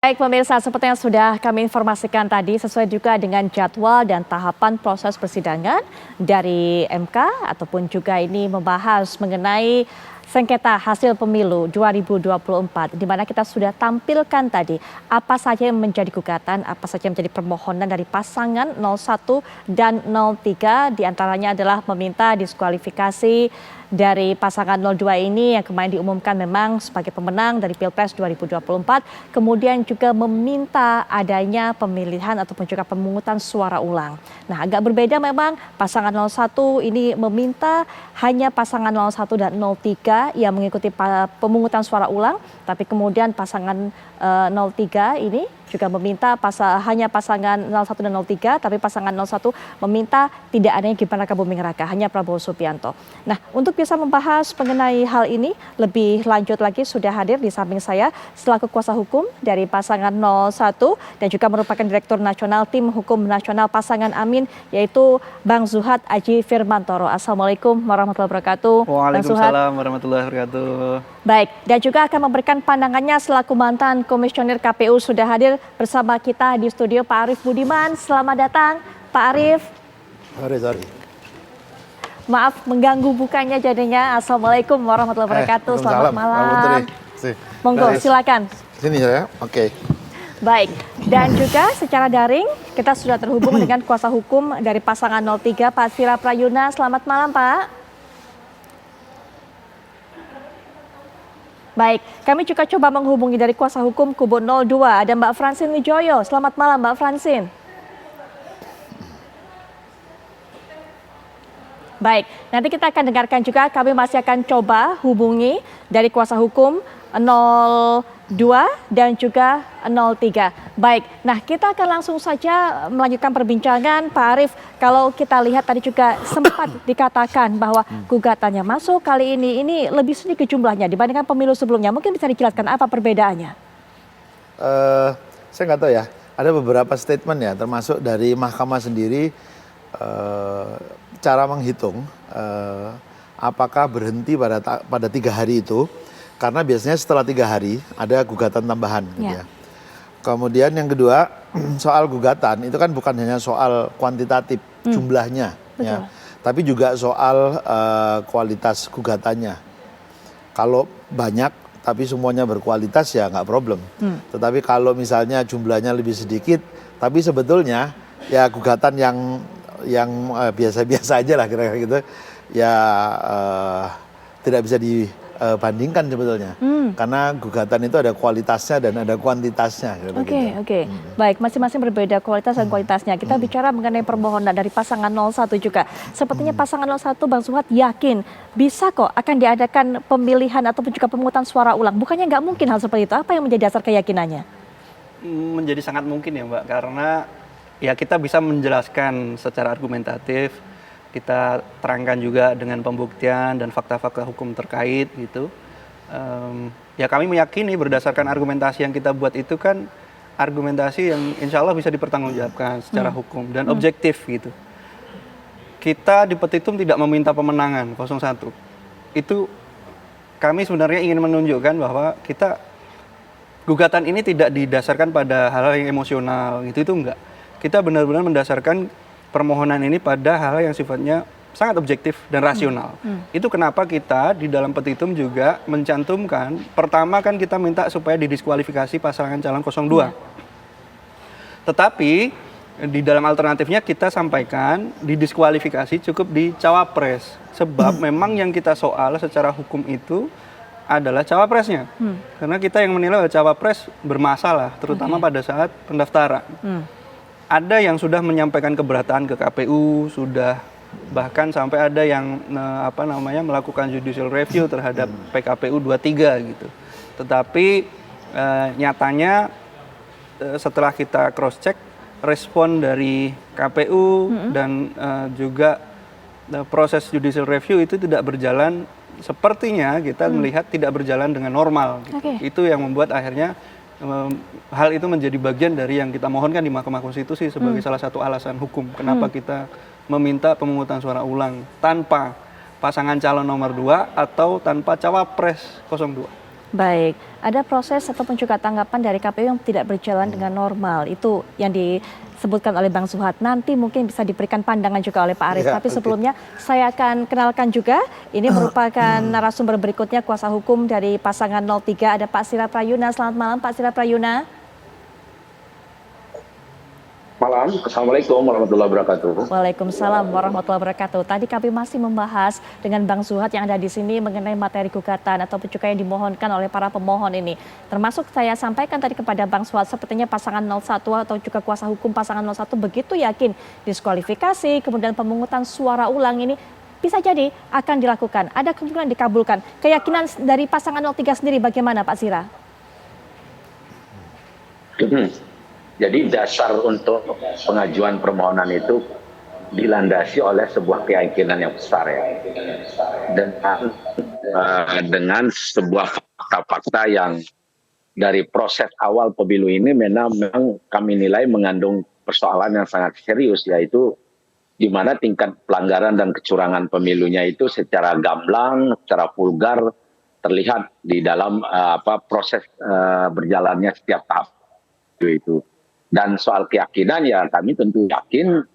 Baik pemirsa, seperti yang sudah kami informasikan tadi, sesuai juga dengan jadwal dan tahapan proses persidangan dari MK ataupun juga ini membahas mengenai sengketa hasil pemilu 2024, di mana kita sudah tampilkan tadi apa saja yang menjadi gugatan, apa saja yang menjadi permohonan dari pasangan 01 dan 03, diantaranya adalah meminta diskualifikasi dari pasangan 02 ini yang kemarin diumumkan memang sebagai pemenang dari Pilpres 2024, kemudian juga meminta adanya pemilihan ataupun juga pemungutan suara ulang. Nah, agak berbeda memang pasangan 01 ini meminta hanya pasangan 01 dan 03 yang mengikuti pemungutan suara ulang, tapi kemudian pasangan 03 ini juga meminta hanya pasangan 01 dan 03, tapi pasangan 01 meminta tidak adanya Gibran Rakabuming Raka, hanya Prabowo Subianto. Nah, untuk bisa membahas mengenai hal ini lebih lanjut lagi sudah hadir di samping saya selaku kuasa hukum dari pasangan 01 dan juga merupakan Direktur Nasional Tim Hukum Nasional Pasangan Amin, yaitu Bang Zuhad Aji Firmantoro. Assalamualaikum warahmatullahi wabarakatuh. Waalaikumsalam warahmatullahi wabarakatuh. Baik, dan juga akan memberikan pandangannya selaku mantan Komisioner KPU sudah hadir bersama kita di studio Pak Arief Budiman. Selamat datang Pak Arief. Sorry. Maaf mengganggu bukanya jadinya. Assalamualaikum warahmatullahi wabarakatuh. Selamat malam. Monggo silakan. Sini ya, oke. Baik, dan juga secara daring kita sudah terhubung dengan kuasa hukum dari pasangan 03 Pak Sira Prayuna. Selamat malam Pak. Baik, kami juga coba menghubungi dari kuasa hukum kubu 02, ada Mbak Francine Wijoyo. Selamat malam Mbak Francine. Baik, nanti kita akan dengarkan juga, kami masih akan coba hubungi dari kuasa hukum 02 dan juga 03. Baik, nah kita akan langsung saja melanjutkan perbincangan Pak Arief. Kalau kita lihat tadi juga sempat dikatakan bahwa gugatannya masuk kali ini lebih sedikit jumlahnya dibandingkan pemilu sebelumnya. Mungkin bisa dijelaskan apa perbedaannya? Saya nggak tahu ya, ada beberapa statement ya, termasuk dari mahkamah sendiri, cara menghitung apakah berhenti pada 3 hari itu, karena biasanya setelah 3 hari ada gugatan tambahan. Gitu ya. Kemudian yang kedua, soal gugatan itu kan bukan hanya soal kuantitatif jumlahnya, ya, tapi juga soal kualitas gugatannya. Kalau banyak tapi semuanya berkualitas ya nggak problem. Tetapi kalau misalnya jumlahnya lebih sedikit, tapi sebetulnya ya gugatan yang biasa-biasa aja lah kira-kira gitu, ya tidak bisa dibandingkan sebetulnya. Karena gugatan itu ada kualitasnya dan ada kuantitasnya. Oke. Baik, masing-masing berbeda kualitas dan kualitasnya. Kita bicara mengenai permohonan dari pasangan 01 juga. Sepertinya pasangan 01 Bang Zuhad yakin bisa kok akan diadakan pemilihan ataupun juga pemungutan suara ulang. Bukannya nggak mungkin hal seperti itu? Apa yang menjadi dasar keyakinannya? Menjadi sangat mungkin ya Mbak, karena ya kita bisa menjelaskan secara argumentatif, kita terangkan juga dengan pembuktian dan fakta-fakta hukum terkait gitu. Ya kami meyakini berdasarkan argumentasi yang kita buat itu kan argumentasi yang insya Allah bisa dipertanggungjawabkan secara hukum dan objektif gitu. Kita di petitum tidak meminta pemenangan 01. Itu kami sebenarnya ingin menunjukkan bahwa kita gugatan ini tidak didasarkan pada hal-hal yang emosional gitu, itu enggak. Kita benar-benar mendasarkan permohonan ini pada hal yang sifatnya sangat objektif dan rasional. Itu kenapa kita di dalam petitum juga mencantumkan, pertama kan kita minta supaya didiskualifikasi pasangan calon 02. Tetapi di dalam alternatifnya kita sampaikan didiskualifikasi cukup di cawapres. Sebab memang yang kita soal secara hukum itu adalah cawapresnya. Karena kita yang menilai bahwa cawapres bermasalah, terutama pada saat pendaftaran. Ada yang sudah menyampaikan keberatan ke KPU, sudah bahkan sampai ada yang melakukan judicial review terhadap PKPU 23 gitu. Tetapi nyatanya setelah kita cross check, respon dari KPU dan juga proses judicial review itu tidak berjalan, sepertinya kita melihat tidak berjalan dengan normal gitu. Itu yang membuat akhirnya hal itu menjadi bagian dari yang kita mohonkan di Mahkamah Konstitusi sebagai salah satu alasan hukum kenapa kita meminta pemungutan suara ulang tanpa pasangan calon nomor 2 atau tanpa cawapres 02. Baik, ada proses ataupun juga tanggapan dari KPU yang tidak berjalan dengan normal. Itu yang disebutkan oleh Bang Suhad. Nanti mungkin bisa diberikan pandangan juga oleh Pak Arief. Ya, Tapi oke. sebelumnya saya akan kenalkan juga, ini merupakan narasumber berikutnya kuasa hukum dari pasangan 03, ada Pak Sira Prayuna. Selamat malam Pak Sira Prayuna. Malam, Assalamualaikum warahmatullahi wabarakatuh. Waalaikumsalam warahmatullahi wabarakatuh. Tadi kami masih membahas dengan Bang Zuhad yang ada di sini mengenai materi gugatan atau juga yang dimohonkan oleh para pemohon ini. Termasuk saya sampaikan tadi kepada Bang Zuhad, sepertinya pasangan 01 atau juga kuasa hukum pasangan 01 begitu yakin diskualifikasi, kemudian pemungutan suara ulang ini bisa jadi akan dilakukan. Ada kemungkinan dikabulkan. Keyakinan dari pasangan 03 sendiri bagaimana Pak Sira? Jadi dasar untuk pengajuan permohonan itu dilandasi oleh sebuah keyakinan yang besar ya, dengan sebuah fakta-fakta yang dari proses awal pemilu ini memang kami nilai mengandung persoalan yang sangat serius, yaitu di mana tingkat pelanggaran dan kecurangan pemilunya itu secara gamblang, secara vulgar terlihat di dalam proses berjalannya setiap tahap itu. Dan soal keyakinan ya kami tentu yakin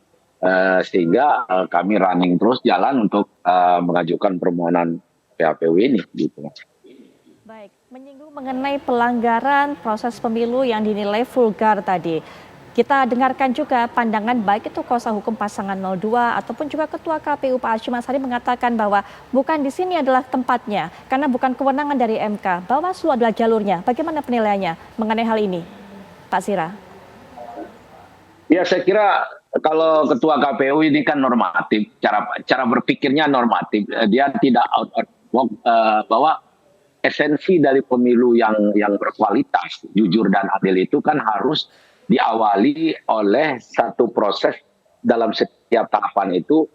sehingga kami running terus jalan untuk mengajukan permohonan PHPU ini gitu. Baik, menyinggung mengenai pelanggaran proses pemilu yang dinilai vulgar tadi. Kita dengarkan juga pandangan baik itu kuasa hukum pasangan 02 ataupun juga Ketua KPU Pak Hashim Asyari mengatakan bahwa bukan di sini adalah tempatnya karena bukan kewenangan dari MK. Bawaslu adalah jalurnya. Bagaimana penilaiannya mengenai hal ini, Pak Sira? Ya saya kira kalau Ketua KPU ini kan normatif, cara berpikirnya normatif. Dia tidak out of box, bahwa esensi dari pemilu yang berkualitas, jujur dan adil itu kan harus diawali oleh satu proses dalam setiap tahapan itu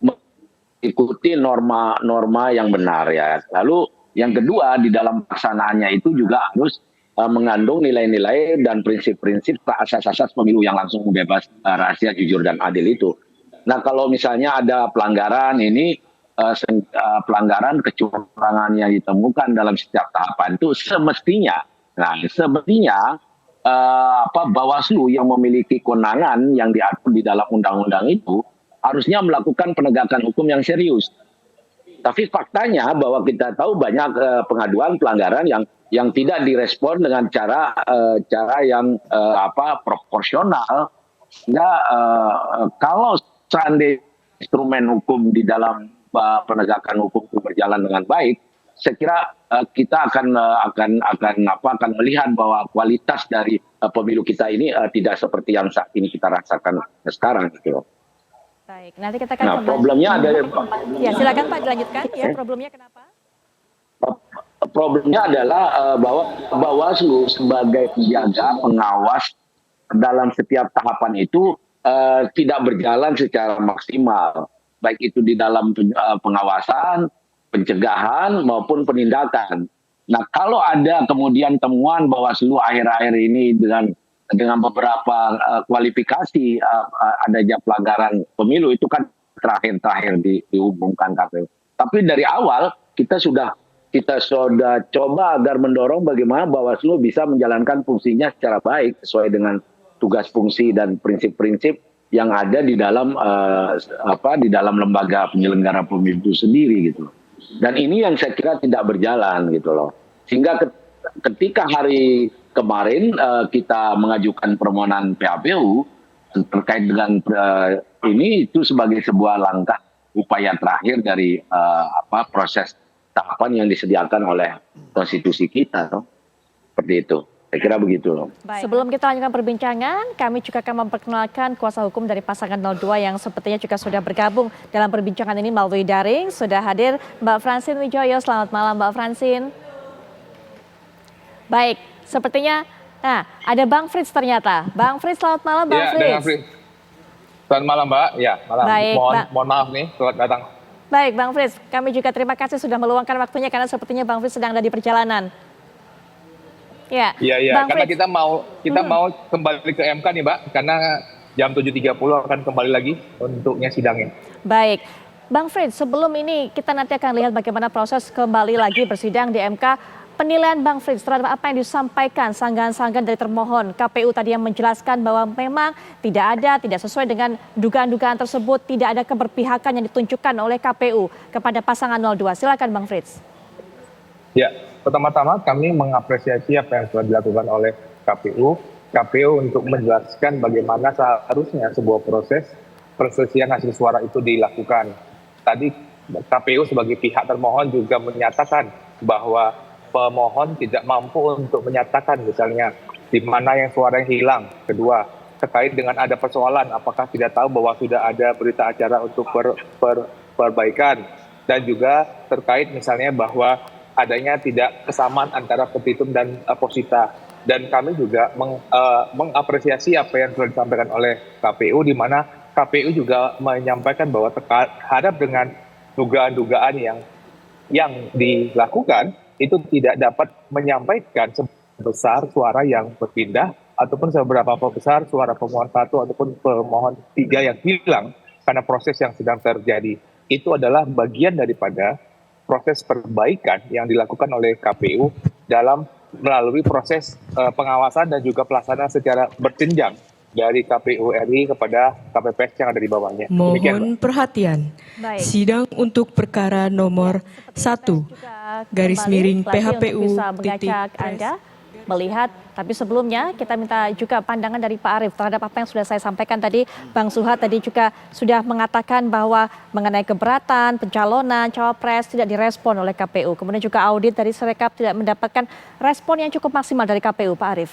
mengikuti norma-norma yang benar ya. Lalu yang kedua di dalam pelaksanaannya itu juga harus mengandung nilai-nilai dan prinsip-prinsip asas-asas pemilu yang langsung bebas, rahasia, jujur dan adil itu. Nah kalau misalnya ada pelanggaran ini, pelanggaran kecurangan yang ditemukan dalam setiap tahapan itu semestinya Bawaslu yang memiliki kewenangan yang diatur di dalam undang-undang itu harusnya melakukan penegakan hukum yang serius. Tapi faktanya bahwa kita tahu banyak pengaduan pelanggaran yang tidak direspon dengan cara yang proporsional. Sehingga kalau seandainya instrumen hukum di dalam penegakan hukum itu berjalan dengan baik, saya kira kita akan melihat bahwa kualitas dari pemilu kita ini tidak seperti yang saat ini kita rasakan sekarang gitu loh. Baik, nanti kita akan problemnya ada. Ya, silakan Pak dilanjutkan. Ya, problemnya kenapa? Problemnya adalah bahwa Bawaslu sebagai penjaga pengawas dalam setiap tahapan itu tidak berjalan secara maksimal, baik itu di dalam pengawasan, pencegahan maupun penindakan. Nah, kalau ada kemudian temuan Bawaslu akhir-akhir ini dengan beberapa kualifikasi adanya pelanggaran pemilu itu kan terakhir diumumkan KPU. Tapi dari awal kita sudah coba agar mendorong bagaimana Bawaslu bisa menjalankan fungsinya secara baik sesuai dengan tugas fungsi dan prinsip-prinsip yang ada di dalam lembaga penyelenggara pemilu itu sendiri gitu. Dan ini yang saya kira tidak berjalan gitu loh. Sehingga ketika hari kemarin kita mengajukan permohonan PHPU terkait dengan ini itu sebagai sebuah langkah upaya terakhir dari proses tahapan yang disediakan oleh konstitusi kita, seperti itu. Saya kira begitu loh. Sebelum kita lanjutkan perbincangan, kami juga akan memperkenalkan kuasa hukum dari pasangan 02 yang sepertinya juga sudah bergabung dalam perbincangan ini melalui daring. Sudah hadir Mbak Francine Wijoyo. Selamat malam Mbak Francine. Baik, sepertinya ada Bang Frits ternyata. Bang Frits, selamat malam Bang Frits. Selamat malam Mbak. Ya, malam. Baik, mohon maaf nih, telat datang. Baik Bang Frits, kami juga terima kasih sudah meluangkan waktunya karena sepertinya Bang Frits sedang ada di perjalanan. Iya, Bang karena Frits. kita mau kembali ke MK nih Mbak, karena jam 7.30 akan kembali lagi untuknya sidangnya. Baik, Bang Frits, sebelum ini kita nanti akan lihat bagaimana proses kembali lagi bersidang di MK. penilaian Bang Frits terhadap apa yang disampaikan sanggahan-sanggahan dari termohon. KPU tadi yang menjelaskan bahwa memang tidak sesuai dengan dugaan-dugaan tersebut, tidak ada keberpihakan yang ditunjukkan oleh KPU kepada pasangan 02. Silakan Bang Frits. Ya, pertama-tama kami mengapresiasi apa yang telah dilakukan oleh KPU untuk menjelaskan bagaimana seharusnya sebuah proses perselisihan hasil suara itu dilakukan. Tadi KPU sebagai pihak termohon juga menyatakan bahwa pemohon tidak mampu untuk menyatakan misalnya di mana yang suara yang hilang. Kedua, terkait dengan ada persoalan apakah tidak tahu bahwa sudah ada berita acara untuk perbaikan. Dan juga terkait misalnya bahwa adanya tidak kesamaan antara petitum dan posita. Dan kami juga mengapresiasi apa yang telah disampaikan oleh KPU, di mana KPU juga menyampaikan bahwa terhadap dengan dugaan-dugaan yang dilakukan itu tidak dapat menyampaikan sebesar suara yang berpindah ataupun seberapa besar suara pemohon 1 ataupun pemohon 3 yang hilang karena proses yang sedang terjadi. Itu adalah bagian daripada proses perbaikan yang dilakukan oleh KPU melalui proses pengawasan dan juga pelaksanaan secara berjenjang dari KPU RI kepada KPPS yang ada di bawahnya. Mohon perhatian. Baik. Sidang untuk perkara nomor 1 garis miring PHPU bisa mengajak Anda melihat, tapi sebelumnya kita minta juga pandangan dari Pak Arief terhadap apa yang sudah saya sampaikan tadi. Bang Suhad tadi juga sudah mengatakan bahwa mengenai keberatan pencalonan cawapres tidak direspon oleh KPU. Kemudian juga audit dari Sirekap tidak mendapatkan respon yang cukup maksimal dari KPU, Pak Arief.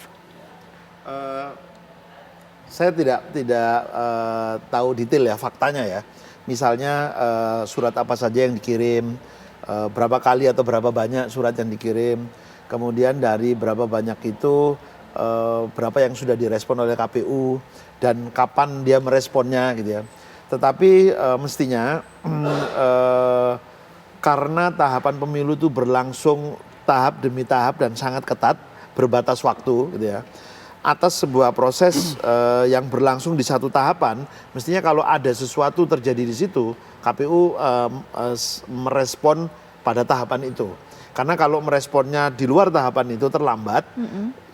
Saya tidak tahu detail ya faktanya ya. Misalnya surat apa saja yang dikirim, berapa kali atau berapa banyak surat yang dikirim, kemudian dari berapa banyak itu berapa yang sudah direspon oleh KPU dan kapan dia meresponnya gitu ya. Tetapi mestinya karena tahapan pemilu itu berlangsung tahap demi tahap dan sangat ketat, berbatas waktu gitu ya. Atas sebuah proses yang berlangsung di satu tahapan, mestinya kalau ada sesuatu terjadi di situ, KPU merespon pada tahapan itu. Karena kalau meresponnya di luar tahapan itu terlambat,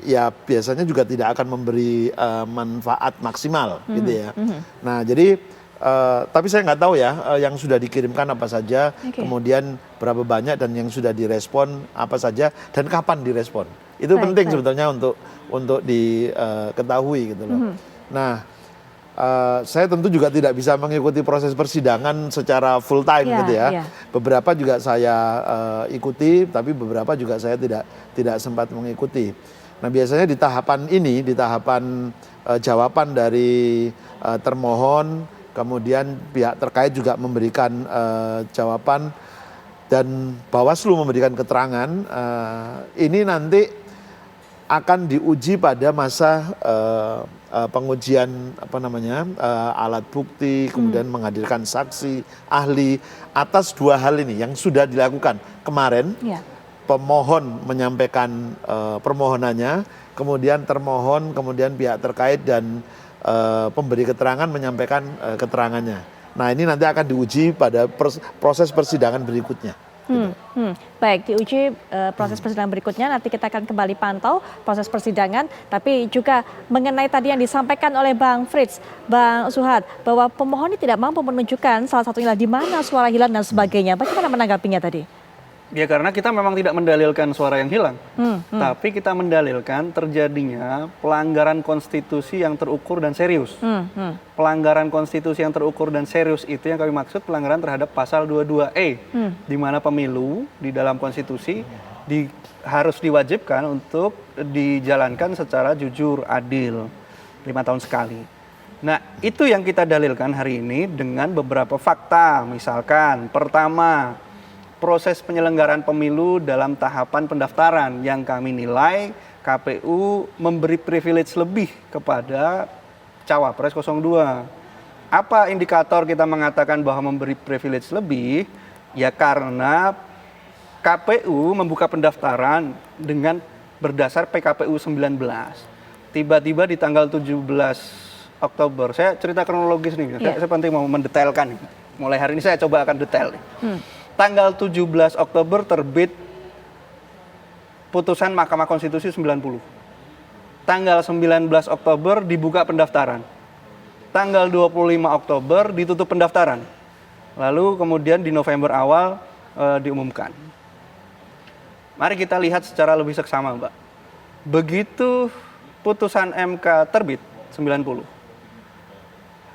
ya biasanya juga tidak akan memberi manfaat maksimal, gitu ya. Nah, jadi tapi saya nggak tahu ya yang sudah dikirimkan apa saja, kemudian berapa banyak dan yang sudah direspon apa saja dan kapan direspon. Itu penting sebetulnya untuk diketahui gitu loh. Nah, saya tentu juga tidak bisa mengikuti proses persidangan secara full time gitu ya. Beberapa juga saya ikuti, tapi beberapa juga saya tidak sempat mengikuti. Nah, biasanya di tahapan ini, di tahapan jawaban dari termohon, kemudian pihak terkait juga memberikan jawaban dan Bawaslu memberikan keterangan, ini nanti akan diuji pada masa pengujian alat bukti, kemudian menghadirkan saksi, ahli atas dua hal ini yang sudah dilakukan kemarin. Pemohon menyampaikan permohonannya, kemudian termohon, kemudian pihak terkait dan pemberi keterangan menyampaikan keterangannya. Nah, ini nanti akan diuji pada proses persidangan berikutnya. Baik, diuji proses persidangan berikutnya, nanti kita akan kembali pantau proses persidangan, tapi juga mengenai tadi yang disampaikan oleh Bang Frits, Bang Suhad, bahwa pemohon ini tidak mampu menunjukkan salah satunya di mana suara hilang dan sebagainya. Bagaimana menanggapinya tadi? Ya karena kita memang tidak mendalilkan suara yang hilang, tapi kita mendalilkan terjadinya pelanggaran konstitusi yang terukur dan serius. Pelanggaran konstitusi yang terukur dan serius itu yang kami maksud pelanggaran terhadap pasal 22E, di mana pemilu di dalam konstitusi harus diwajibkan untuk dijalankan secara jujur, adil, 5 tahun sekali. Nah, itu yang kita dalilkan hari ini dengan beberapa fakta, misalkan pertama, proses penyelenggaraan pemilu dalam tahapan pendaftaran yang kami nilai KPU memberi privilege lebih kepada Cawapres 02. Apa indikator kita mengatakan bahwa memberi privilege lebih? Ya karena KPU membuka pendaftaran dengan berdasar PKPU 19. Tiba-tiba di tanggal 17 Oktober, saya cerita kronologis nih, saya penting mau mendetailkan. Mulai hari ini saya coba akan detail nih. Tanggal 17 Oktober terbit putusan Mahkamah Konstitusi 90. Tanggal 19 Oktober dibuka pendaftaran. Tanggal 25 Oktober ditutup pendaftaran. Lalu kemudian di November awal diumumkan. Mari kita lihat secara lebih seksama, Mbak. Begitu putusan MK terbit 90.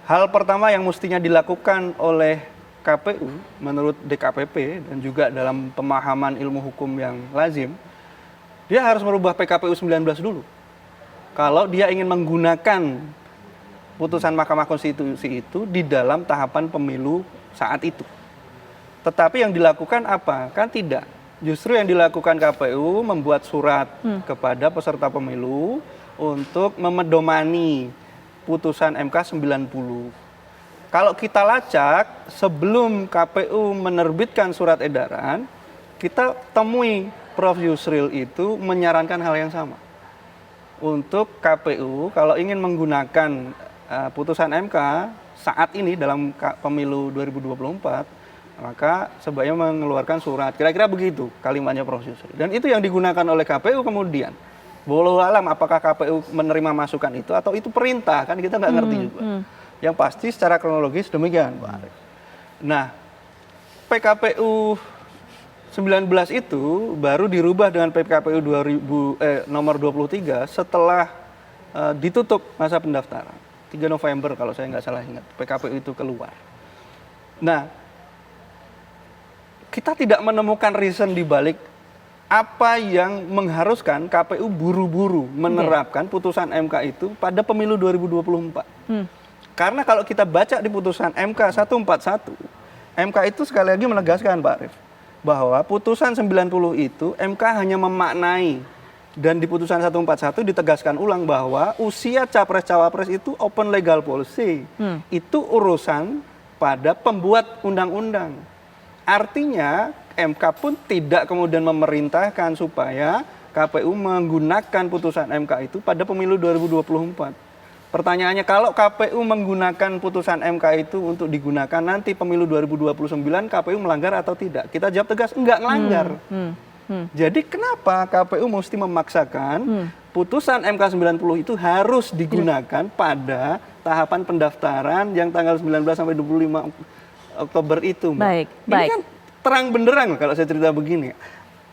Hal pertama yang mestinya dilakukan oleh KPU menurut DKPP dan juga dalam pemahaman ilmu hukum yang lazim, dia harus merubah PKPU 19 dulu. Kalau dia ingin menggunakan putusan Mahkamah Konstitusi itu di dalam tahapan pemilu saat itu. Tetapi yang dilakukan apa? Kan tidak. Justru yang dilakukan KPU membuat surat kepada peserta pemilu untuk memedomani putusan MK 90. Kalau kita lacak, sebelum KPU menerbitkan surat edaran, kita temui Prof. Yusril itu menyarankan hal yang sama. Untuk KPU, kalau ingin menggunakan putusan MK saat ini dalam pemilu 2024, maka sebaiknya mengeluarkan surat. Kira-kira begitu kalimatnya Prof. Yusril. Dan itu yang digunakan oleh KPU kemudian. Wallahu alam apakah KPU menerima masukan itu atau itu perintah, kan kita nggak ngerti juga. Yang pasti secara kronologis demikian, Pak Arief. Nah, PKPU 19 itu baru dirubah dengan PKPU nomor 23 setelah ditutup masa pendaftaran. 3 November kalau saya nggak salah ingat, PKPU itu keluar. Nah, kita tidak menemukan reason di balik apa yang mengharuskan KPU buru-buru menerapkan putusan MK itu pada pemilu 2024. Karena kalau kita baca di putusan MK 141, MK itu sekali lagi menegaskan, Pak Arief, bahwa putusan 90 itu MK hanya memaknai, dan di putusan 141 ditegaskan ulang bahwa usia capres-cawapres itu open legal policy. Itu urusan pada pembuat undang-undang. Artinya MK pun tidak kemudian memerintahkan supaya KPU menggunakan putusan MK itu pada pemilu 2024. Pertanyaannya, kalau KPU menggunakan putusan MK itu untuk digunakan nanti pemilu 2029, KPU melanggar atau tidak? Kita jawab tegas, enggak melanggar. Jadi kenapa KPU mesti memaksakan putusan MK 90 itu harus digunakan pada tahapan pendaftaran yang tanggal 19 sampai 25 Oktober itu, Mbak? Ini kan terang benderang kalau saya cerita begini.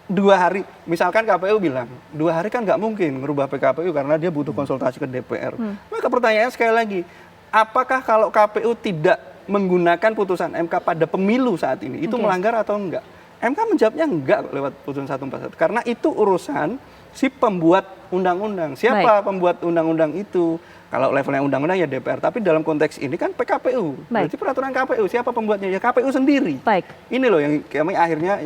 2 hari, misalkan KPU bilang, 2 hari kan nggak mungkin merubah PKPU karena dia butuh konsultasi ke DPR. Maka pertanyaannya sekali lagi, apakah kalau KPU tidak menggunakan putusan MK pada pemilu saat ini, itu melanggar atau enggak? MK menjawabnya enggak lewat putusan 141, karena itu urusan si pembuat undang-undang. Siapa pembuat undang-undang itu? Kalau levelnya undang-undang ya DPR, tapi dalam konteks ini kan PKPU. Berarti peraturan KPU, siapa pembuatnya? Ya KPU sendiri. Ini loh yang kami akhirnya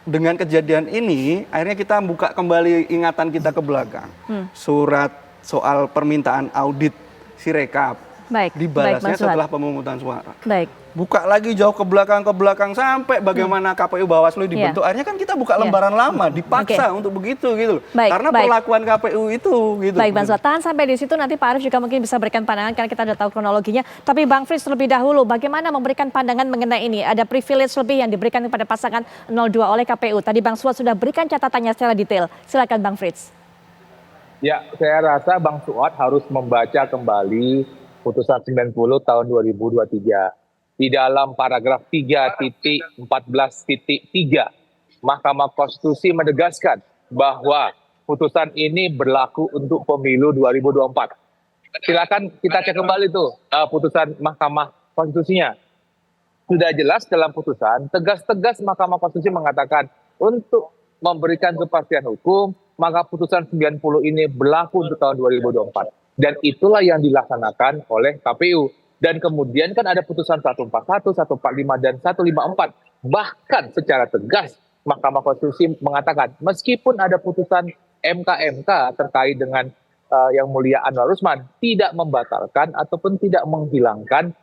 dengan kejadian ini, akhirnya kita buka kembali ingatan kita ke belakang. Surat soal permintaan audit Sirekap dibalasnya setelah pemungutan suara. Buka lagi jauh ke belakang sampai bagaimana KPU Bawaslu dibentuk. Akhirnya kan kita buka lembaran lama, dipaksa untuk begitu gitu loh. Karena perlakuan KPU itu gitu. Baik, Bang Suat, tahan sampai di situ, nanti Pak Arief juga mungkin bisa berikan pandangan karena kita sudah tahu kronologinya. Tapi Bang Frits terlebih dahulu, bagaimana memberikan pandangan mengenai ini? Ada privilege lebih yang diberikan kepada pasangan 02 oleh KPU. Tadi Bang Suat sudah berikan catatannya secara detail. Silakan Bang Frits. Ya, saya rasa Bang Suat harus membaca kembali putusan 90 tahun 2023. Di dalam paragraf 3.14.3, Mahkamah Konstitusi menegaskan bahwa putusan ini berlaku untuk pemilu 2024. Silakan kita cek kembali tuh putusan Mahkamah Konstitusinya. Sudah jelas dalam putusan, tegas-tegas Mahkamah Konstitusi mengatakan untuk memberikan kepastian hukum, maka putusan 90 ini berlaku untuk tahun 2024. Dan itulah yang dilaksanakan oleh KPU. Dan kemudian kan ada putusan 141, 145, dan 154. Bahkan secara tegas Mahkamah Konstitusi mengatakan meskipun ada putusan MK terkait dengan Yang Mulia Anwar Usman tidak membatalkan ataupun tidak menghilangkan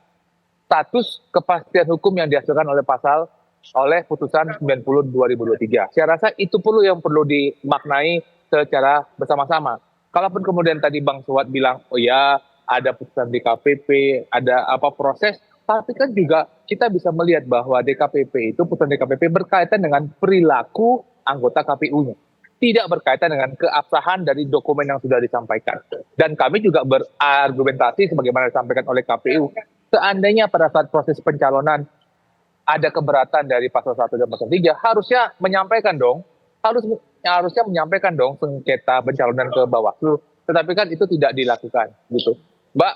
status kepastian hukum yang dihasilkan oleh putusan 90 2023. Saya rasa itu perlu yang perlu dimaknai secara bersama-sama. Kalaupun kemudian tadi Bang Suat bilang, oh ya ada putusan DKPP, ada apa proses, tapi kan juga kita bisa melihat bahwa DKPP itu, putusan DKPP berkaitan dengan perilaku anggota KPU-nya. tidak berkaitan dengan keabsahan dari dokumen yang sudah disampaikan. Dan kami juga berargumentasi sebagaimana disampaikan oleh KPU, seandainya pada saat proses pencalonan ada keberatan dari pasal 1 dan pasal 3, harusnya menyampaikan dong, harusnya menyampaikan dong sengketa pencalonan ke Bawaslu, tetapi kan itu tidak dilakukan gitu. Mbak,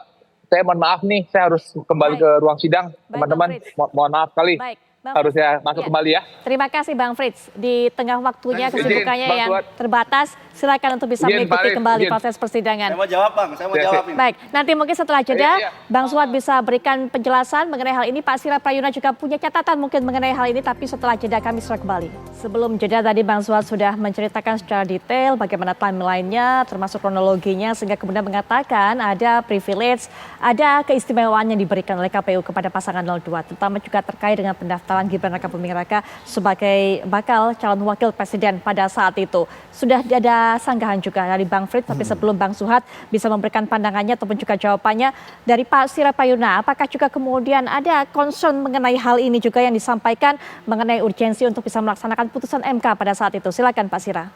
saya mohon maaf nih, saya harus kembali ke ruang sidang, teman-teman. Mohon maaf sekali. Harusnya masuk kembali ya. Terima kasih Bang Frits. Di tengah waktunya kesibukannya yang terbatas, silakan untuk bisa mengikuti kembali proses persidangan. Saya mau jawab Bang, saya mau jawab ini. Baik, nanti mungkin setelah jeda, Bang Suat bisa berikan penjelasan mengenai hal ini. Pak Sira Prayuna juga punya catatan mungkin mengenai hal ini, tapi setelah jeda kami segera kembali. Sebelum jeda tadi Bang Suat sudah menceritakan secara detail bagaimana timeline-nya, termasuk kronologinya, sehingga kemudian mengatakan ada privilege, ada keistimewaan yang diberikan oleh KPU kepada pasangan 02, terutama juga terkait dengan pendaftaran Gibran Rakabuming Raka sebagai bakal calon wakil presiden pada saat itu. Sudah ada sanggahan juga dari Bang Frits, tapi sebelum Bang Suhat bisa memberikan pandangannya ataupun juga jawabannya dari Pak Sira Prayuna, apakah juga kemudian ada concern mengenai hal ini juga yang disampaikan mengenai urgensi untuk bisa melaksanakan putusan MK pada saat itu? Silakan Pak Sira.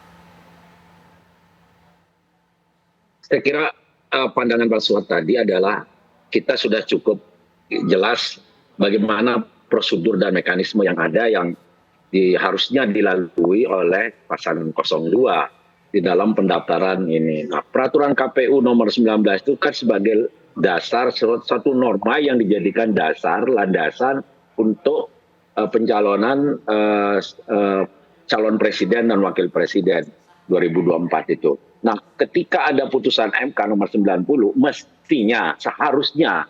Saya kira pandangan Pak Suhat tadi adalah kita sudah cukup jelas bagaimana prosedur dan mekanisme yang ada yang harusnya dilalui oleh pasangan 02 di dalam pendaftaran ini. Nah, peraturan KPU nomor 19 itu kan sebagai dasar satu norma yang dijadikan dasar landasan untuk pencalonan calon presiden dan wakil presiden 2024 itu. Nah, ketika ada putusan MK nomor 90, mestinya seharusnya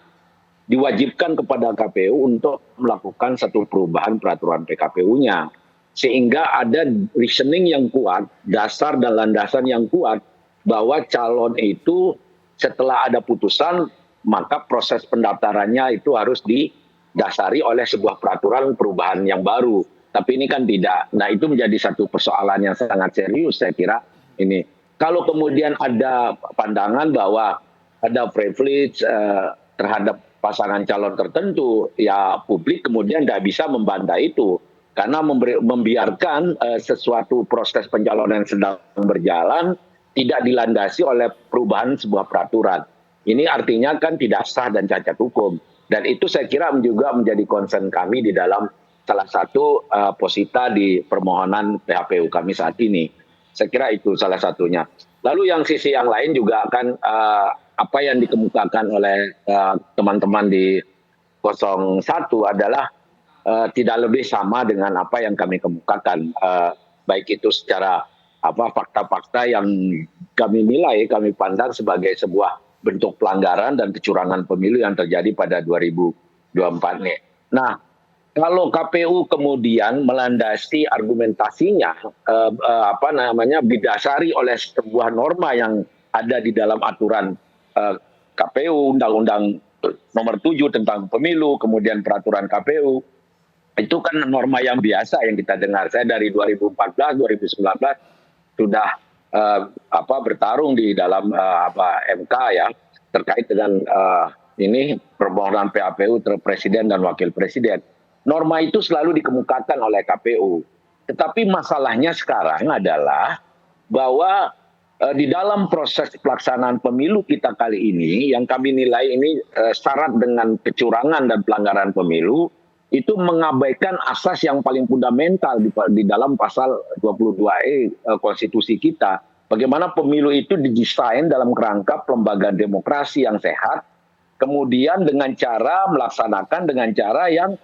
diwajibkan kepada KPU untuk melakukan satu perubahan peraturan PKPU-nya. Sehingga ada reasoning yang kuat, dasar dan landasan yang kuat, bahwa calon itu setelah ada putusan, maka proses pendaftarannya itu harus didasari oleh sebuah peraturan perubahan yang baru. Tapi ini kan tidak. Nah, itu menjadi satu persoalan yang sangat serius, saya kira. Ini kalau kemudian ada pandangan bahwa ada privilege terhadap pasangan calon tertentu, ya publik kemudian tidak bisa membantah itu karena membiarkan sesuatu proses pencalonan yang sedang berjalan tidak dilandasi oleh perubahan sebuah peraturan. Ini artinya kan tidak sah dan cacat hukum, dan itu saya kira juga menjadi concern kami di dalam salah satu posita di permohonan PHPU kami saat ini. Saya kira itu salah satunya. Lalu yang sisi yang lain juga kan apa yang dikemukakan oleh teman-teman di 01 adalah tidak lebih sama dengan apa yang kami kemukakan, baik itu secara fakta-fakta yang kami nilai, kami pandang sebagai sebuah bentuk pelanggaran dan kecurangan pemilu yang terjadi pada 2024 ini. Nah, kalau KPU kemudian melandasi argumentasinya didasari oleh sebuah norma yang ada di dalam aturan KPU, Undang-Undang nomor 7 tentang pemilu, kemudian peraturan KPU, itu kan norma yang biasa yang kita dengar. Saya dari 2014, 2019 sudah bertarung di dalam MK ya, terkait dengan ini permohonan PHPU presiden dan wakil presiden. Norma itu selalu dikemukakan oleh KPU. Tetapi masalahnya sekarang adalah bahwa di dalam proses pelaksanaan pemilu kita kali ini, yang kami nilai ini syarat dengan kecurangan dan pelanggaran pemilu, itu mengabaikan asas yang paling fundamental di dalam pasal 22E konstitusi kita. Bagaimana pemilu itu didesain dalam kerangka pelembagaan demokrasi yang sehat, kemudian dengan cara melaksanakan dengan cara yang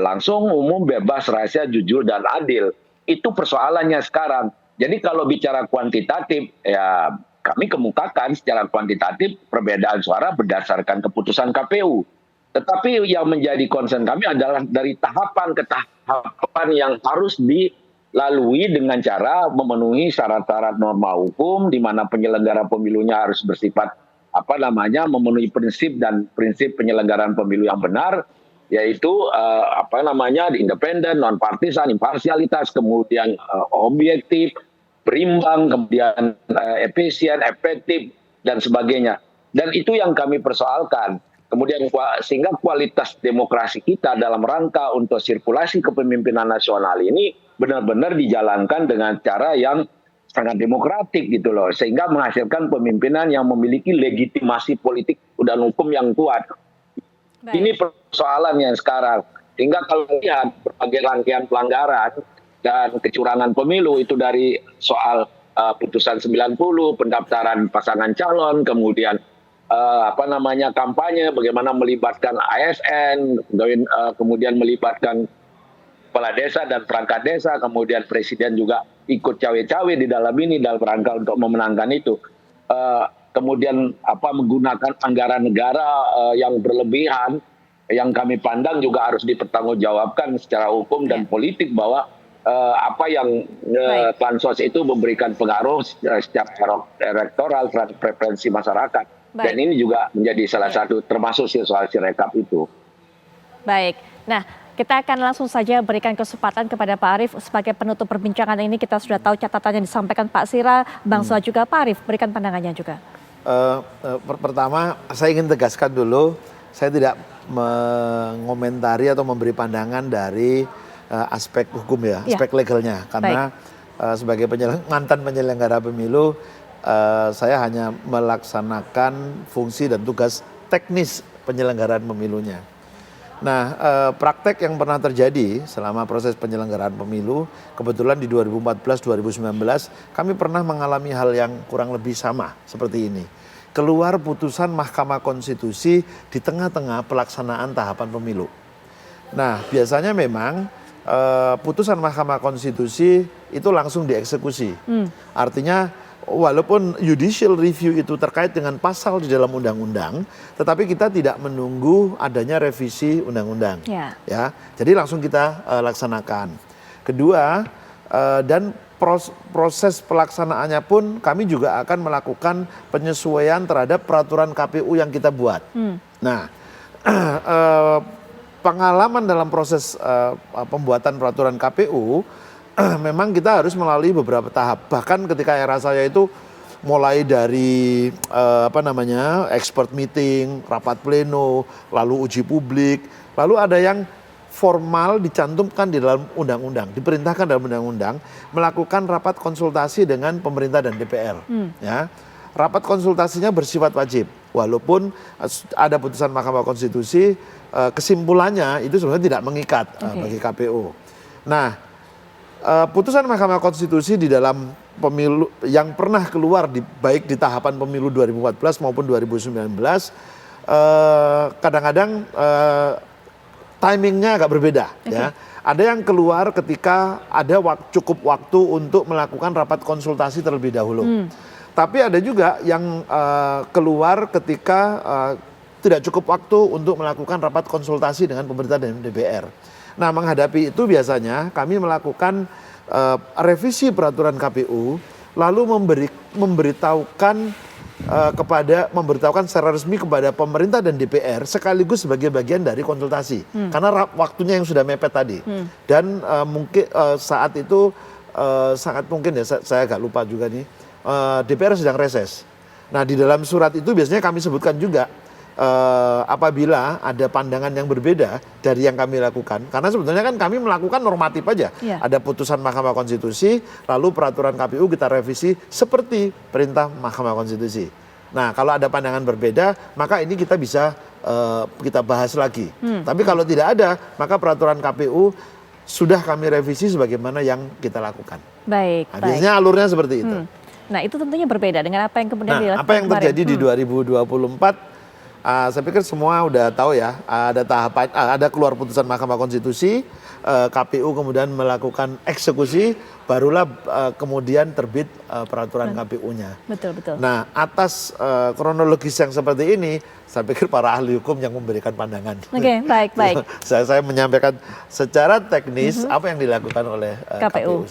langsung, umum, bebas, rahasia, jujur, dan adil. Itu persoalannya sekarang. Jadi kalau bicara kuantitatif, ya kami kemukakan secara kuantitatif perbedaan suara berdasarkan keputusan KPU. Tetapi yang menjadi concern kami adalah dari tahapan ke tahapan yang harus dilalui dengan cara memenuhi syarat-syarat norma hukum, di mana penyelenggara pemilunya harus bersifat memenuhi prinsip dan prinsip penyelenggaraan pemilu yang benar, yaitu independen, non partisan, imparsialitas, kemudian objektif, berimbang, kemudian efisien, efektif, dan sebagainya. Dan itu yang kami persoalkan. Kemudian sehingga kualitas demokrasi kita dalam rangka untuk sirkulasi kepemimpinan nasional ini benar-benar dijalankan dengan cara yang sangat demokratik gitu loh, sehingga menghasilkan pemimpinan yang memiliki legitimasi politik dan hukum yang kuat. Ini persoalan yang sekarang. Sehingga kalau lihat berbagai rangkaian pelanggaran dan kecurangan pemilu itu dari soal putusan 90, pendaftaran pasangan calon, kemudian kampanye, bagaimana melibatkan ASN, kemudian melibatkan kepala desa dan perangkat desa, kemudian presiden juga ikut cawe-cawe di dalam ini dalam rangka untuk memenangkan itu. Kemudian menggunakan anggaran negara yang berlebihan, yang kami pandang juga harus dipertanggungjawabkan secara hukum dan politik bahwa apa yang bansos itu memberikan pengaruh secara elektoral terhadap preferensi masyarakat. Dan ini juga menjadi salah satu termasuk soal Sirekap itu. Baik, nah kita akan langsung saja berikan kesempatan kepada Pak Arief sebagai penutup perbincangan ini. Kita sudah tahu catatan yang disampaikan Pak Sira, Bang Sua juga, Pak Arief berikan pandangannya juga. Pertama saya ingin tegaskan dulu, saya tidak mengomentari atau memberi pandangan dari aspek hukum ya, aspek legalnya. Karena sebagai mantan penyelenggara pemilu, saya hanya melaksanakan fungsi dan tugas teknis penyelenggaraan pemilunya. Nah, praktek yang pernah terjadi selama proses penyelenggaraan pemilu, kebetulan di 2014-2019 kami pernah mengalami hal yang kurang lebih sama seperti ini. Keluar putusan Mahkamah Konstitusi di tengah-tengah pelaksanaan tahapan pemilu. Nah, biasanya memang putusan Mahkamah Konstitusi itu langsung dieksekusi. Artinya walaupun judicial review itu terkait dengan pasal di dalam undang-undang, tetapi kita tidak menunggu adanya revisi undang-undang. Ya, jadi langsung kita laksanakan. Kedua, dan proses pelaksanaannya pun kami juga akan melakukan penyesuaian terhadap peraturan KPU yang kita buat. Nah, pengalaman dalam proses pembuatan peraturan KPU, memang kita harus melalui beberapa tahap. Bahkan ketika era saya itu mulai dari expert meeting, rapat pleno, lalu uji publik, lalu ada yang formal dicantumkan di dalam undang-undang, diperintahkan dalam undang-undang melakukan rapat konsultasi dengan pemerintah dan DPR. Ya, rapat konsultasinya bersifat wajib, walaupun ada putusan Mahkamah Konstitusi, kesimpulannya itu sebenarnya tidak mengikat bagi KPU. Nah, putusan Mahkamah Konstitusi di dalam pemilu yang pernah keluar baik di tahapan pemilu 2014 maupun 2019 kadang-kadang timingnya agak berbeda. Ya. Ada yang keluar ketika ada cukup waktu untuk melakukan rapat konsultasi terlebih dahulu. Tapi ada juga yang keluar ketika tidak cukup waktu untuk melakukan rapat konsultasi dengan pemerintah dan DPR. Nah, menghadapi itu biasanya kami melakukan revisi peraturan KPU, lalu memberitahukan secara resmi kepada pemerintah dan DPR sekaligus sebagai bagian dari konsultasi. Karena waktunya yang sudah mepet tadi. Dan mungkin saat itu sangat mungkin ya, saya agak lupa juga nih, DPR sedang reses. Nah, di dalam surat itu biasanya kami sebutkan juga apabila ada pandangan yang berbeda dari yang kami lakukan, karena sebetulnya kan kami melakukan normatif aja, ada putusan Mahkamah Konstitusi, lalu peraturan KPU kita revisi seperti perintah Mahkamah Konstitusi. Nah, kalau ada pandangan berbeda, maka ini kita bisa kita bahas lagi. Tapi kalau tidak ada, maka peraturan KPU sudah kami revisi sebagaimana yang kita lakukan. Baik. Nah, biasanya alurnya seperti itu. Nah, itu tentunya berbeda dengan apa yang kemudian dilakukan apa yang terjadi di 2024. Saya pikir semua udah tahu ya, ada tahapan, ada keluar putusan Mahkamah Konstitusi, KPU kemudian melakukan eksekusi, barulah kemudian terbit peraturan KPU-nya. Betul. Nah, atas kronologis yang seperti ini, saya pikir para ahli hukum yang memberikan pandangan. Oke, baik. Saya menyampaikan secara teknis apa yang dilakukan oleh KPU.